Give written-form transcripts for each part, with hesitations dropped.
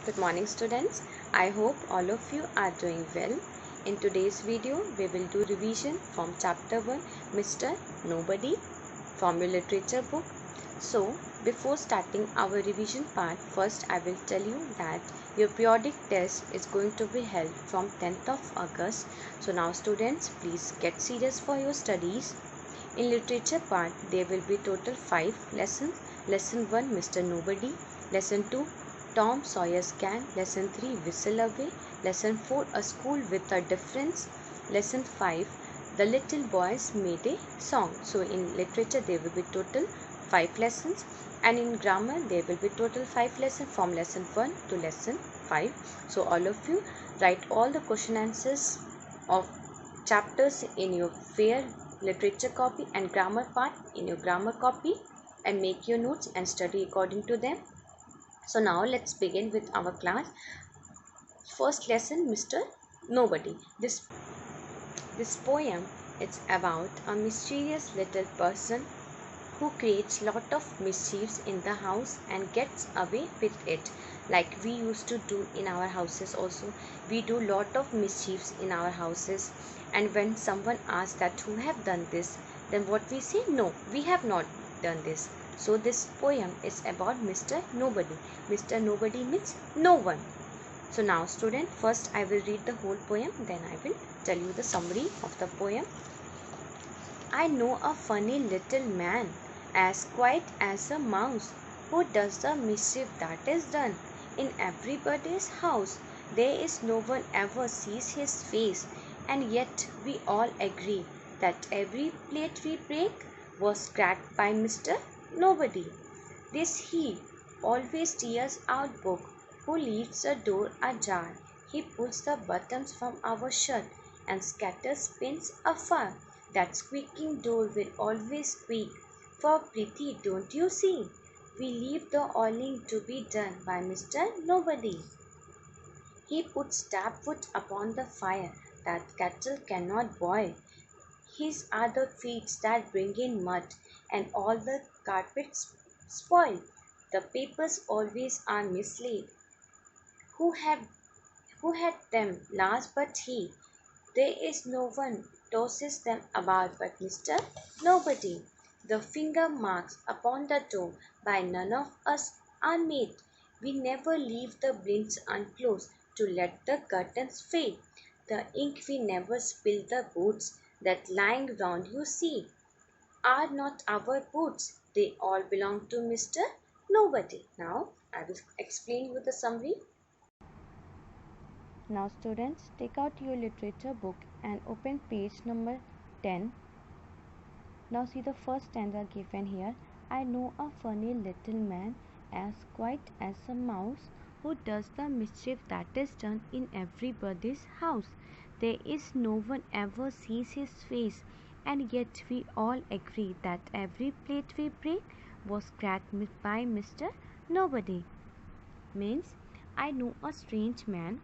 Good morning students. I hope all of you are doing well. In today's video, we will do revision from chapter 1, Mr. Nobody from your literature book. So, before starting our revision part, first I will tell you that your periodic test is going to be held from 10th of August. So now students, please get serious for your studies. In literature part, there will be total 5 lessons. Lesson 1, Mr. Nobody. Lesson 2, Tom Sawyer's Gang. Lesson 3, Whistle Away. Lesson 4, A School with a Difference. Lesson 5, The Little Boys Made a Song. So in literature there will be total 5 lessons, and in grammar there will be total 5 lessons from lesson 1 to lesson 5. So all of you write all the question answers of chapters in your fair literature copy and grammar part in your grammar copy and make your notes and study according to them. So now let's begin with our class. First lesson, Mr. Nobody. This poem is about a mysterious little person who creates lot of mischiefs in the house and gets away with it, like we used to do in our houses also. We do lot of mischiefs in our houses, and when someone asks that who have done this, then what we say, no, we have not done this. So this poem is about Mr. Nobody. Mr. Nobody means no one. So now student, first I will read the whole poem, then I will tell you the summary of the poem. I know a funny little man, as quiet as a mouse, who does the mischief that is done in everybody's house. There is no one ever sees his face, and yet we all agree that every plate we break was cracked by Mr. Nobody. This he always tears out book, who leaves the door ajar. He pulls the buttons from our shirt and scatters pins afar. That squeaking door will always squeak, for pretty, don't you see? We leave the oiling to be done by Mr. Nobody. He puts tap wood upon the fire that kettle cannot boil. His are the feet that bring in mud, and all the carpets spoil. The papers always are mislaid. Who had them last but he? There is no one tosses them about but Mr. Nobody. The finger marks upon the door by none of us are made. We never leave the blinds unclosed to let the curtains fade. The ink we never spill the boots that lying round you see are not our boots. They all belong to Mr. Nobody. Now I will explain you the summary. Now students, take out your literature book and open page number 10. Now see the first stanza given here. I know a funny little man, as quiet as a mouse, who does the mischief that is done in everybody's house. There is no one ever sees his face, and yet we all agree that every plate we break was cracked by Mr. Nobody. Means, I know a strange man.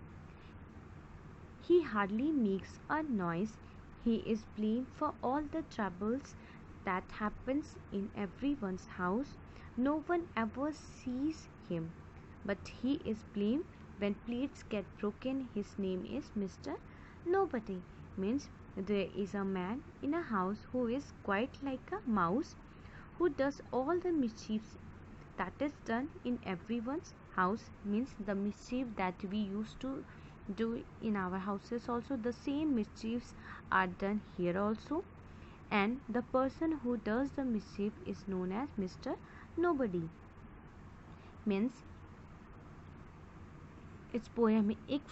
He hardly makes a noise. He is blamed for all the troubles that happens in everyone's house. No one ever sees him, but he is blamed when plates get broken. His name is Mr. Nobody. Means there is a man in a house who is quite like a mouse, who does all the mischiefs that is done in everyone's house. Means the mischief that we used to do in our houses also, the same mischiefs are done here also, and the person who does the mischief is known as Mr. Nobody. Means इस poem में एक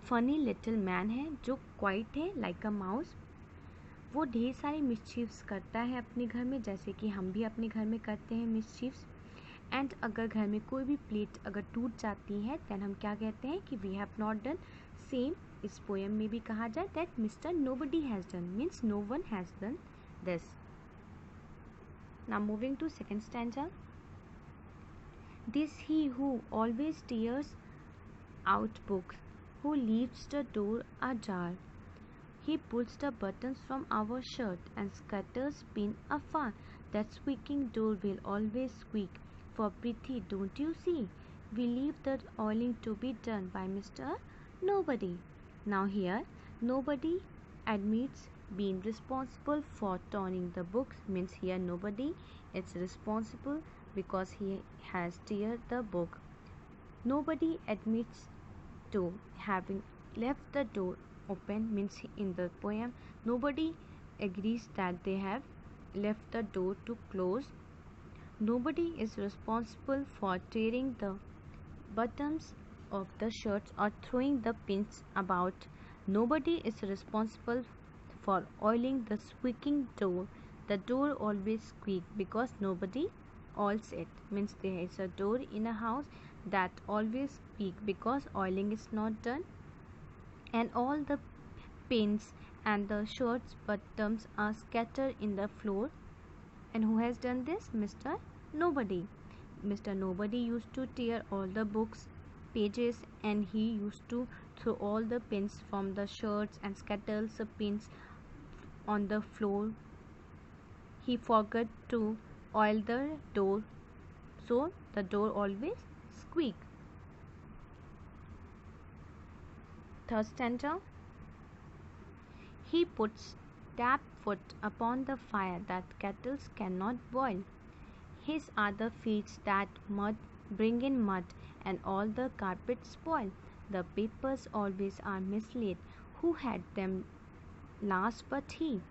funny little man है जो quite है like a mouse. वो ढेर सारे मिसचीफ्स करता है अपने घर में, जैसे कि हम भी अपने घर में करते हैं मिसचीफ्स. एंड अगर घर में कोई भी प्लेट अगर टूट जाती है देन हम क्या कहते हैं कि we have not done. Same इस पोएम में भी कहा जाए that mister nobody has done, means no one has done this. Now moving to second stanza. This he who always tears out books, who leaves the door ajar. He pulls the buttons from our shirt and scatters pin afar. That squeaking door will always squeak, for pretty, don't you see? we leave the oiling to be done by Mr. Nobody. Now here, nobody admits being responsible for turning the books, means here nobody is responsible because he has teared the book. Nobody admits to having left the door open, means in the poem nobody agrees that they have left the door to close. Nobody is responsible for tearing the buttons of the shirts or throwing the pins about. Nobody is responsible for oiling the squeaking door. The door always squeaks because nobody oils it, means there is a door in a house that always squeaks because oiling is not done. And all the pins and the shirts buttons are scattered in the floor. And who has done this? Mr. Nobody. Mr. Nobody used to tear all the books pages, and he used to throw all the pins from the shirts and scatters the pins on the floor. He forgot to oil the door, so the door always squeak. Third stanza. He puts tap foot upon the fire that kettles cannot boil. His are the feet that mud bring in mud, and all the carpets spoil. The papers always are mislaid. Who had them last but he?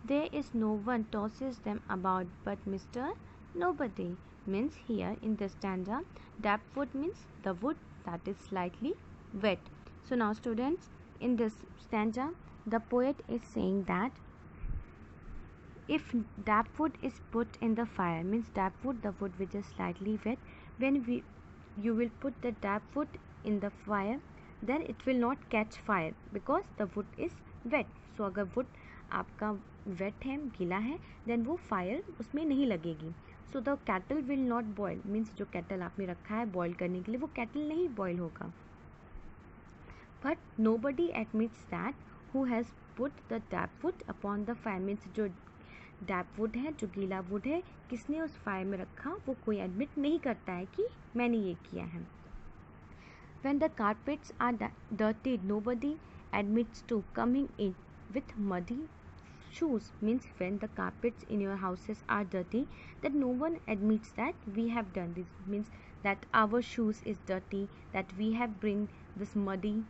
There is no one tosses them about but Mr. Nobody. Means here in the stanza, damp wood means the wood that is slightly wet. So now students, in this stanza, the poet is saying that if damp wood is put in the fire, means damp wood, the wood which is slightly wet, when you will put the damp wood in the fire, then it will not catch fire because the wood is wet. So अगर wood आपका wet है, गीला है, then वो fire उसमें नहीं लगेगी. So the kettle will not boil, means जो kettle आपने रखा है boil करने के लिए, वो kettle नहीं boil होगा. But nobody admits that who has put the damp wood upon the fire, means जो damp wood है, जो गीला wood है, किसने उस fire में रखा, वो कोई admit नहीं करता है कि मैंने ये किया है. When the carpets are dirty, nobody admits to coming in with muddy shoes, means when the carpets in your houses are dirty, that no one admits that we have done this, means that our shoes is dirty, that we have bring this muddy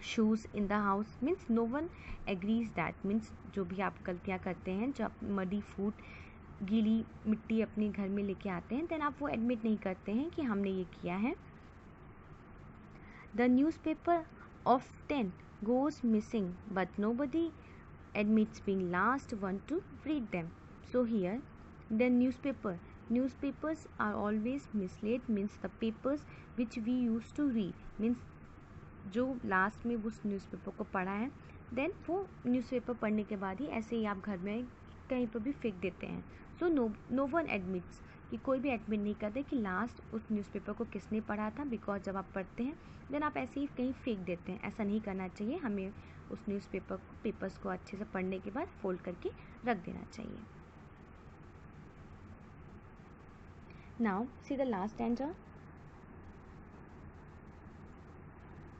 shoes in the house, means no one agrees that, means जो भी आप गलतियाँ करते हैं, जो आप muddy food, गीली मिट्टी अपने घर में लेके आते हैं, then आप वो admit नहीं करते हैं कि हमने ये किया है. The newspaper often goes missing, but nobody admits being last one to read them. So here, the newspapers are always mislaid, means the papers which we used to read, means जो last में उस newspaper को पढ़ा है, then वो newspaper पढ़ने के बाद ही ऐसे ही आप घर में कहीं पर भी फेंक देते हैं. सो नो वन एडमिट्स, कि कोई भी एडमिट नहीं करते कि लास्ट उस न्यूज़पेपर को किसने पढ़ा था, बिकॉज जब आप पढ़ते हैं देन आप ऐसे ही कहीं फेंक देते हैं. ऐसा नहीं करना चाहिए. हमें उस पेपर्स को अच्छे से पढ़ने के बाद फोल्ड करके रख देना चाहिए. Now see the last stanza.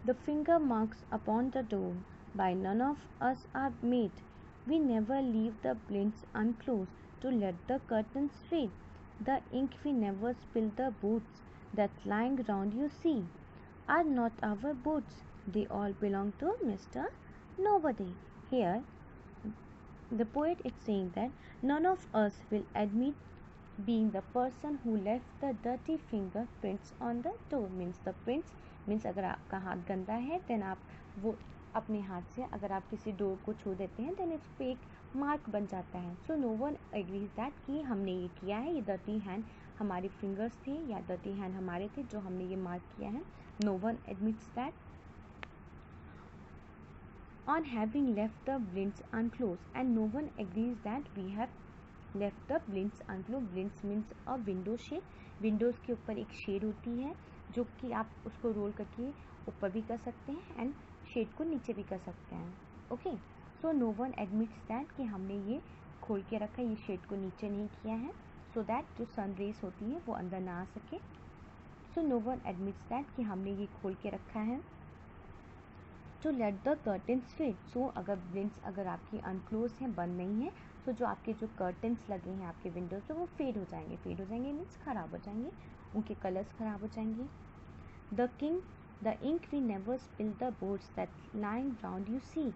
The finger marks upon the door by none of us are made. We never leave the blinds unclosed to let the curtains read. The ink we never spill, the boots that lying round you see are not our boots. They all belong to Mr. Nobody. Here, the poet is saying that none of us will admit being the person who left the dirty fingerprints on the door. Means the prints means अगर आपका हाथ गंदा है then आप वो अपने हाथ से अगर आप किसी डोर को छू देते हैं देन इस पे एक मार्क बन जाता है. So no one agrees that कि हमने ये किया है, ये डर्टी हैंड हमारी फिंगर्स थे या डर्टी हैंड हमारे थे जो हमने ये मार्क किया है. No one admits that on having left the blinds unclose, and no one agrees that we have left the blinds unclose. Blinds means a window shade. Windows के ऊपर एक शेड होती है जो कि आप उसको रोल करके ऊपर भी कर सकते हैं एंड शेड को नीचे भी कर सकते हैं. Okay, so no one admits that कि हमने ये खोल के रखा है, ये शेड को नीचे नहीं किया है, सो दैट जो सन रेज होती है वो अंदर ना आ सके. So no one admits that कि हमने ये खोल के रखा है. To let the curtains fade. So अगर blinds अगर आपकी unclosed हैं, बंद नहीं है, तो जो आपके जो curtains लगे हैं आपके windows पे वो fade हो जाएंगे. Fade हो जाएंगे means खराब हो जाएंगे, उनके colors खराब हो जाएंगे. The ink we never spill, the boards that lying round you see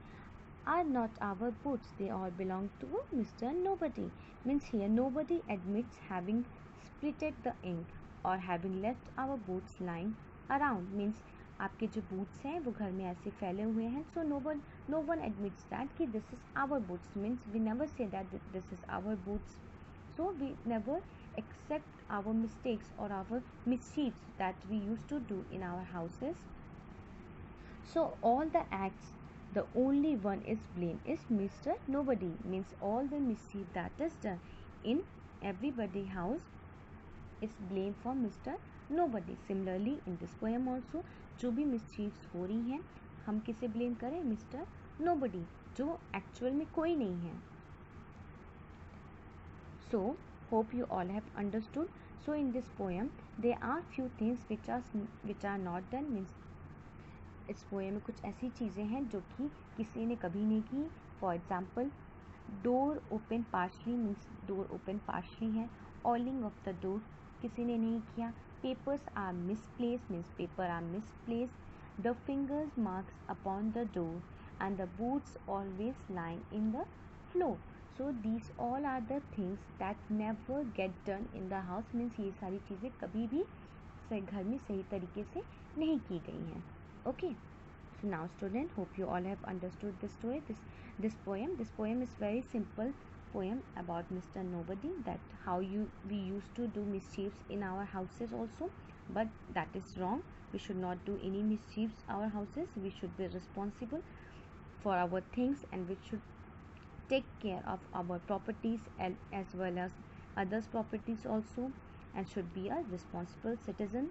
are not our boots, they all belong to Mr. Nobody. Means here nobody admits having spilled the ink or having left our boots lying around. Means आपके जो boots हैं वो घर में ऐसे फैले हुए हैं. So no one admits that कि this is our boots. Means we never say that this is our boots. So we never accept our mistakes or our mischiefs that we used to do in our houses. So all the acts, the only one is blamed is Mr. Nobody. Means all the mischief that is done in everybody house is blamed for Mr. Nobody. Similarly in this poem also, जो भी mischiefs हो रही हैं हम किसे blame करें? Mr. Nobody, जो actual में कोई नहीं है. So hope you all have understood. So in this poem there are few things which are not done. Means इस पोएम में कुछ ऐसी चीज़ें हैं जो कि किसी ने कभी नहीं की. For example door open partially means door open partially है. ऑलिंग ऑफ द डोर किसी ने नहीं किया. Papers are misplaced means paper are misplaced. The fingers marks upon the door and the boots always lying in the floor. So these all are the things that never get done in the house. Means ये सारी चीज़ें कभी भी घर में सही तरीके से नहीं की गई हैं. Okay, so now student, hope you all have understood this story, this poem. This poem is very simple poem about Mr. Nobody, that how we used to do mischiefs in our houses also, but that is wrong. We should not do any mischiefs our houses. We should be responsible for our things and we should take care of our properties as well as others properties also, and should be a responsible citizen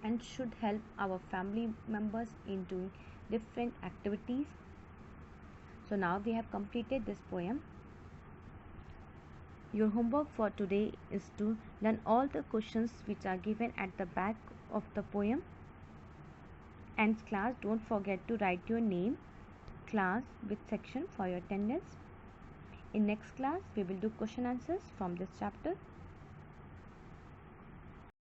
and should help our family members in doing different activities. So now we have completed this poem. Your homework for today is to learn all the questions which are given at the back of the poem. And class, don't forget to write your name, class with section for your attendance. In next class we will do question answers from this chapter.